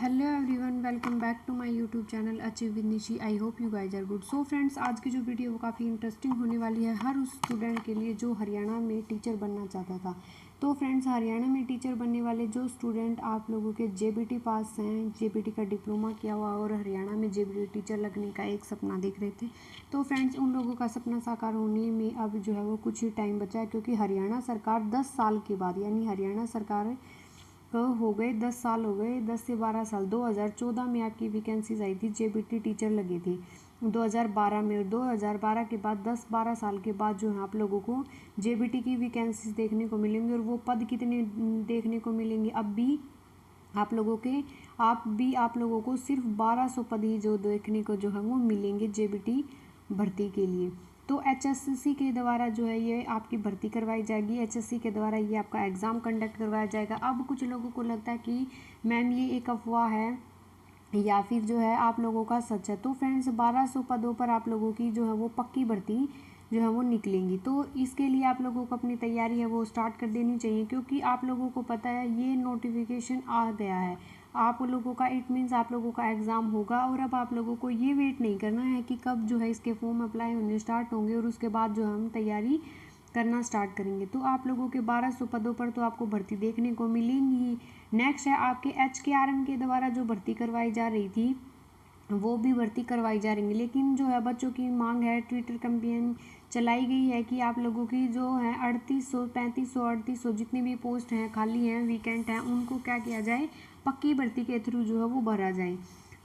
Hello everyone, welcome back to my YouTube channel achieve with Nishi. I hope you guys are good. So friends, आज की जो video वो काफ़ी interesting होने वाली है हर उस स्टूडेंट के लिए जो हरियाणा में टीचर बनना चाहता था। तो फ्रेंड्स, हरियाणा में टीचर बनने वाले जो स्टूडेंट आप लोगों के जेबीटी पास हैं, जेबीटी का डिप्लोमा किया हुआ और हरियाणा में जेबीटी टीचर लगने का एक सपना देख रहे थे, तो फ्रेंड्स उन लोगों का सपना साकार होने में अब जो है वो कुछ ही टाइम बचा है, क्योंकि हरियाणा सरकार 10 साल के बाद, यानी हरियाणा सरकार हो गए 10 साल हो गए, 10 से 12 साल। 2014 में आपकी वैकेंसीज आई थी, जेबीटी टीचर लगी थी 2012 में, और 2012 के बाद 10-12 साल के बाद जो है आप लोगों को जेबीटी की वैकेंसीज देखने को मिलेंगी। और वो पद कितने देखने को मिलेंगे अब भी आप लोगों को सिर्फ 1200 पद ही जो देखने को जो है वो मिलेंगे जेबीटी भर्ती के लिए। तो एचएससी के द्वारा जो है ये आपकी भर्ती करवाई जाएगी, एचएससी के द्वारा ये आपका एग्ज़ाम कंडक्ट करवाया जाएगा। अब कुछ लोगों को लगता है कि मैम ये एक अफवाह है या फिर जो है आप लोगों का सच है। तो फ्रेंड्स, 1200 पदों पर आप लोगों की जो है वो पक्की भर्ती जो है वो निकलेंगी। तो इसके लिए आप लोगों को अपनी तैयारी है वो स्टार्ट कर देनी चाहिए, क्योंकि आप लोगों को पता है ये नोटिफिकेशन आ गया है आप लोगों का। इट मीन्स आप लोगों का एग्ज़ाम होगा, और अब आप लोगों को ये वेट नहीं करना है कि कब जो है इसके फॉर्म अप्लाई होने स्टार्ट होंगे और उसके बाद जो हम तैयारी करना स्टार्ट करेंगे। तो आप लोगों के 1200 पदों पर तो आपको भर्ती देखने को मिलेंगी। नेक्स्ट है आपके HKRM के द्वारा जो भर्ती करवाई जा रही थी वो भी भर्ती करवाई जा रही है, लेकिन जो है बच्चों की मांग है, ट्विटर कैंपेन चलाई गई है कि आप लोगों की जो है 3800, 3500, 3800 जितनी भी पोस्ट हैं खाली हैं, वीकेंट हैं, उनको क्या किया जाए, पक्की भर्ती के थ्रू जो है वो भरा जाए।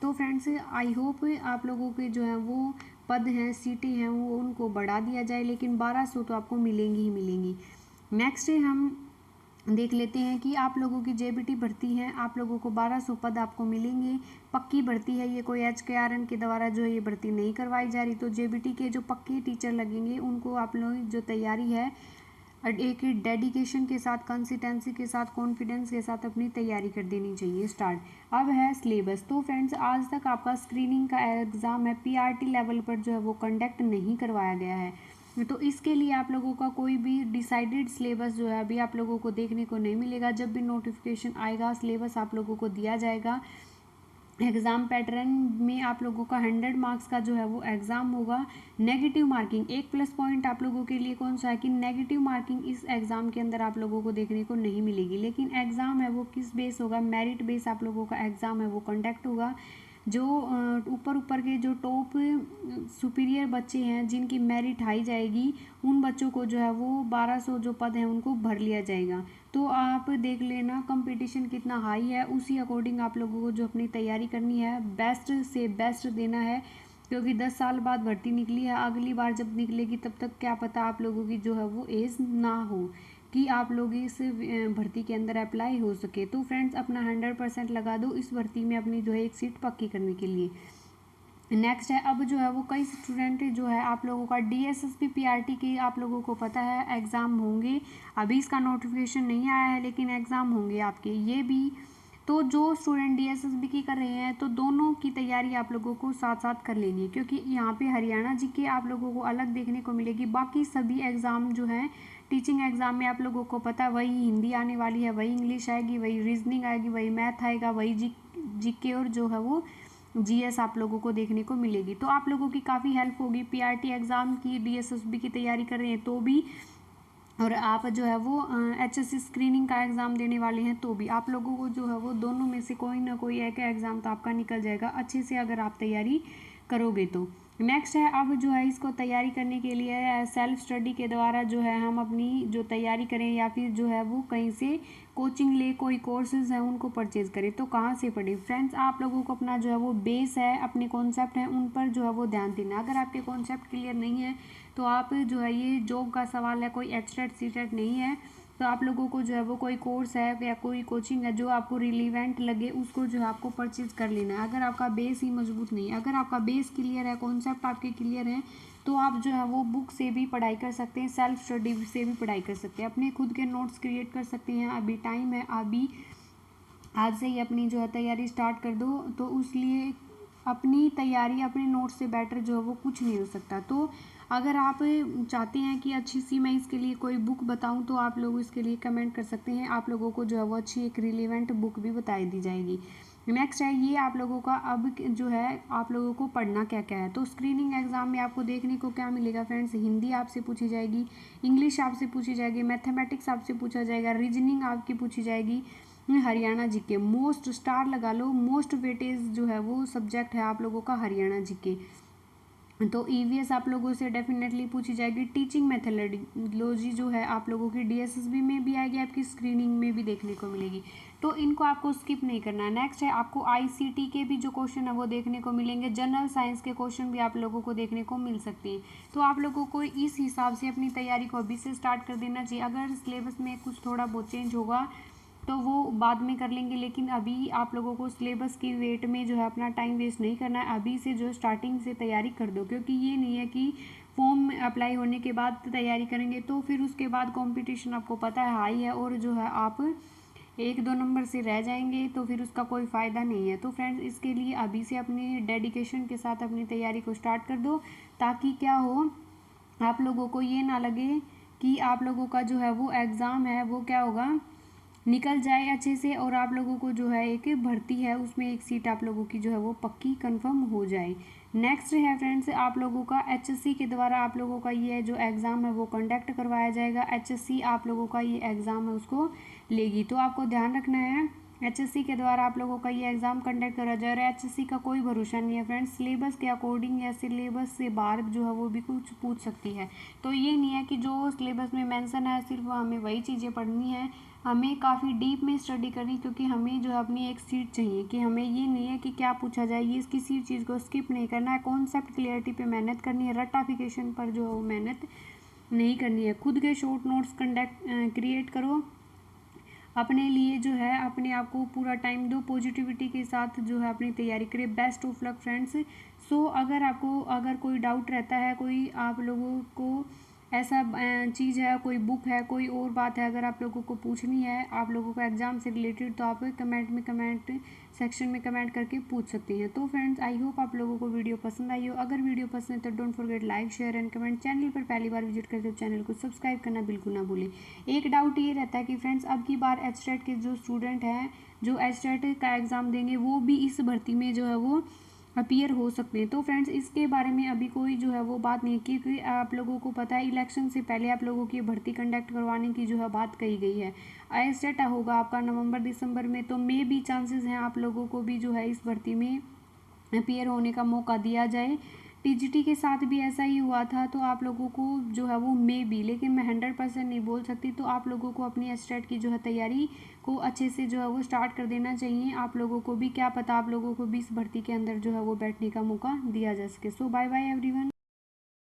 तो फ्रेंड्स, आई होप आप लोगों के जो है वो पद हैं, सीटें हैं, वो उनको बढ़ा दिया जाए, लेकिन 1200 तो आपको मिलेंगी ही मिलेंगी। नेक्स्ट हम देख लेते हैं कि आप लोगों की जेबीटी भर्ती है, आप लोगों को 1200 पद आपको मिलेंगे, पक्की भर्ती है ये, कोई HKRM के द्वारा जो ये भर्ती नहीं करवाई जा रही। तो जेबीटी के जो पक्के टीचर लगेंगे उनको आप लोग जो तैयारी है एक डेडिकेशन के साथ, कंसिस्टेंसी के साथ, कॉन्फिडेंस के साथ अपनी तैयारी कर देनी चाहिए स्टार्ट। अब है सिलेबस। तो फ्रेंड्स, आज तक आपका स्क्रीनिंग का एग्ज़ाम है PRT लेवल पर जो है वो कंडक्ट नहीं करवाया गया है। तो इसके लिए आप लोगों का कोई भी डिसाइडेड सिलेबस जो है अभी आप लोगों को देखने को नहीं मिलेगा। जब भी नोटिफिकेशन आएगा सिलेबस आप लोगों को दिया जाएगा। एग्ज़ाम पैटर्न में आप लोगों का 100 मार्क्स का जो है वो एग्ज़ाम होगा। नेगेटिव मार्किंग, एक प्लस पॉइंट आप लोगों के लिए कौन सा है कि नेगेटिव मार्किंग इस एग्ज़ाम के अंदर आप लोगों को देखने को नहीं मिलेगी। लेकिन एग्ज़ाम है वो किस बेस होगा, मेरिट बेस आप लोगों का एग्ज़ाम है वो कंडक्ट होगा। जो ऊपर के जो टॉप सुपीरियर बच्चे हैं जिनकी मेरिट हाई जाएगी, उन बच्चों को जो है वो 1200 जो पद हैं उनको भर लिया जाएगा। तो आप देख लेना कंपटीशन कितना हाई है, उसी अकॉर्डिंग आप लोगों को जो अपनी तैयारी करनी है बेस्ट से बेस्ट देना है, क्योंकि 10 साल बाद भर्ती निकली है। अगली बार जब निकलेगी तब तक क्या पता आप लोगों की जो है वो एज ना हो कि आप लोग इस भर्ती के अंदर अप्लाई हो सके। तो फ्रेंड्स, अपना 100% लगा दो इस भर्ती में अपनी जो है एक सीट पक्की करने के लिए। नेक्स्ट है, अब जो है वो कई स्टूडेंट जो है आप लोगों का DSSP PRT के आप लोगों को पता है एग्ज़ाम होंगे। अभी इसका नोटिफिकेशन नहीं आया है, लेकिन एग्ज़ाम होंगे आपके ये भी। तो जो स्टूडेंट DSSP की कर रहे हैं तो दोनों की तैयारी आप लोगों को साथ साथ कर लेनी है, क्योंकि यहाँ पे हरियाणा GK आप लोगों को अलग देखने को मिलेगी। बाकी सभी एग्ज़ाम जो है टीचिंग एग्ज़ाम में आप लोगों को पता है वही हिंदी आने वाली है, वही इंग्लिश आएगी, वही रीजनिंग आएगी, वही मैथ आएगा, वही GK और जो है वो GS आप लोगों को देखने को मिलेगी। तो आप लोगों की काफ़ी हेल्प होगी PRT एग्ज़ाम की, DSSB की तैयारी कर रहे हैं तो भी, और आप जो है वो HSC स्क्रीनिंग का एग्ज़ाम देने वाले हैं तो भी आप लोगों को जो है वो दोनों में से कोई ना कोई एक एग्ज़ाम तो आपका निकल जाएगा अच्छे से, अगर आप तैयारी करोगे तो। नेक्स्ट है, अब जो है इसको तैयारी करने के लिए सेल्फ स्टडी के द्वारा जो है हम अपनी जो तैयारी करें, या फिर जो है वो कहीं से कोचिंग ले, कोई कोर्सेज हैं उनको परचेज़ करें। तो कहाँ से पढ़ें फ्रेंड्स, आप लोगों को अपना जो है वो बेस है, अपने कॉन्सेप्ट हैं उन पर जो है वो ध्यान देना। अगर आपके कॉन्सेप्ट क्लियर नहीं है तो आप जो है, ये जॉब का सवाल है, कोई HTET CTET नहीं है, तो आप लोगों को जो है वो कोई कोर्स है या कोई कोचिंग है जो आपको रिलीवेंट लगे उसको जो है आपको परचेज़ कर लेना है। अगर आपका बेस ही मजबूत नहीं है, अगर आपका बेस क्लियर है, कॉन्सेप्ट आपके क्लियर हैं, तो आप जो है वो बुक से भी पढ़ाई कर सकते हैं, सेल्फ स्टडी से भी पढ़ाई कर सकते हैं, अपने खुद के नोट्स क्रिएट कर सकते हैं। अभी टाइम है, अभी आज से ही अपनी जो है तैयारी स्टार्ट कर दो। तो उसलिए अपनी तैयारी अपने नोट्स से बेटर जो है वो कुछ नहीं हो सकता। तो अगर आप चाहते हैं कि अच्छी सी मैं इसके लिए कोई बुक बताऊं तो आप लोग इसके लिए कमेंट कर सकते हैं, आप लोगों को जो है वो अच्छी एक रिलेवेंट बुक भी बताई दी जाएगी। नेक्स्ट है ये आप लोगों का अब जो है आप लोगों को पढ़ना क्या क्या है। तो स्क्रीनिंग एग्जाम में आपको देखने को क्या मिलेगा फ्रेंड्स, हिंदी आपसे पूछी जाएगी, इंग्लिश आपसे पूछी जाएगी, मैथमेटिक्स आपसे पूछा जाएगा, रीजनिंग आपकी पूछी जाएगी, हरियाणा जीके। मोस्ट स्टार लगा लो, मोस्ट वेटेज जो है वो सब्जेक्ट है आप लोगों का हरियाणा जीके। तो ईवीएस आप लोगों से डेफिनेटली पूछी जाएगी। टीचिंग मेथोडोलॉजी जो है आप लोगों की डीएसएसबी में भी आएगी, आपकी स्क्रीनिंग में भी देखने को मिलेगी, तो इनको आपको स्किप नहीं करना है। नेक्स्ट है आपको आईसीटी के भी जो क्वेश्चन है वो देखने को मिलेंगे, जनरल साइंस के क्वेश्चन भी आप लोगों को देखने को मिल सकते हैं। तो आप लोगों को इस हिसाब से अपनी तैयारी को अभी से स्टार्ट कर देना चाहिए। अगर सिलेबस में कुछ थोड़ा बहुत चेंज होगा तो वो बाद में कर लेंगे, लेकिन अभी आप लोगों को सिलेबस की वेट में जो है अपना टाइम वेस्ट नहीं करना है। अभी से जो स्टार्टिंग से तैयारी कर दो, क्योंकि ये नहीं है कि फॉर्म अप्लाई होने के बाद तैयारी करेंगे तो फिर उसके बाद कंपटीशन आपको पता है हाई है और जो है आप 1-2 नंबर से रह जाएंगे, तो फिर उसका कोई फ़ायदा नहीं है। तो फ्रेंड्स इसके लिए अभी से अपनी डेडिकेशन के साथ अपनी तैयारी को स्टार्ट कर दो, ताकि क्या हो, आप लोगों को ये ना लगे कि आप लोगों का जो है वो एग्ज़ाम है वो क्या होगा, निकल जाए अच्छे से, और आप लोगों को जो है एक भर्ती है उसमें एक सीट आप लोगों की जो है वो पक्की कंफर्म हो जाए। नेक्स्ट है फ्रेंड्स आप लोगों का एचएससी के द्वारा आप लोगों का ये जो एग्ज़ाम है वो कंडक्ट करवाया जाएगा। एचएससी आप लोगों का ये एग्ज़ाम है उसको लेगी, तो आपको ध्यान रखना है एचएससी के द्वारा आप लोगों का ये एग्ज़ाम कंडक्ट करा जा रहा है। एचएससी का कोई भरोसा नहीं है फ्रेंड्स, सिलेबस के अकॉर्डिंग या सिलेबस से बाहर जो है वो भी कुछ पूछ सकती है। तो ये नहीं है कि जो सिलेबस में मेंशन है सिर्फ हमें वही चीज़ें पढ़नी है, हमें काफ़ी डीप में स्टडी करनी, क्योंकि हमें जो है अपनी एक सीट चाहिए, कि हमें ये नहीं है कि क्या पूछा जाए, ये किसी चीज़ को स्किप नहीं करना है। कॉन्सेप्ट क्लियरिटी पे मेहनत करनी है, रट्टाफिकेशन पर जो है वो मेहनत नहीं करनी है। खुद के शॉर्ट नोट्स क्रिएट करो, अपने लिए जो है अपने आप को पूरा टाइम दो, पॉजिटिविटी के साथ जो है अपनी तैयारी करें। Best of luck friends. So अगर कोई डाउट रहता है, कोई आप लोगों को ऐसा चीज़ है, कोई बुक है, कोई और बात है अगर आप लोगों को पूछनी है आप लोगों को एग्ज़ाम से रिलेटेड, तो आप कमेंट सेक्शन में कमेंट करके पूछ सकते हैं। तो फ्रेंड्स आई होप आप लोगों को वीडियो पसंद आई हो। अगर वीडियो पसंद है तो don't forget like share and comment. Channel पर पहली बार विजिट करते हो चैनल को सब्सक्राइब करना बिल्कुल ना भूलें। एक डाउट ये रहता है कि फ्रेंड्स अब की बार एचटेट के जो स्टूडेंट हैं जो एचटेट का एग्ज़ाम देंगे वो भी इस भर्ती में जो है वो अपीयर हो सकते हैं। तो फ्रेंड्स इसके बारे में अभी कोई जो है वो बात नहीं, क्योंकि आप लोगों को पता है इलेक्शन से पहले आप लोगों की भर्ती कंडक्ट करवाने की जो है बात कही गई है। एचटेट होगा आपका नवंबर दिसंबर में, तो मे भी चांसेस हैं आप लोगों को भी जो है इस भर्ती में अपीयर होने का मौका दिया जाए। टीजीटी के साथ भी ऐसा ही हुआ था, तो आप लोगों को जो है वो मे बी, लेकिन मैं 100% नहीं बोल सकती। तो आप लोगों को अपनी एचटेट की जो है तैयारी को अच्छे से जो है वो स्टार्ट कर देना चाहिए। आप लोगों को भी क्या पता आप लोगों को भी इस भर्ती के अंदर जो है वो बैठने का मौका दिया जा सके। सो बाय बाय एवरीवन।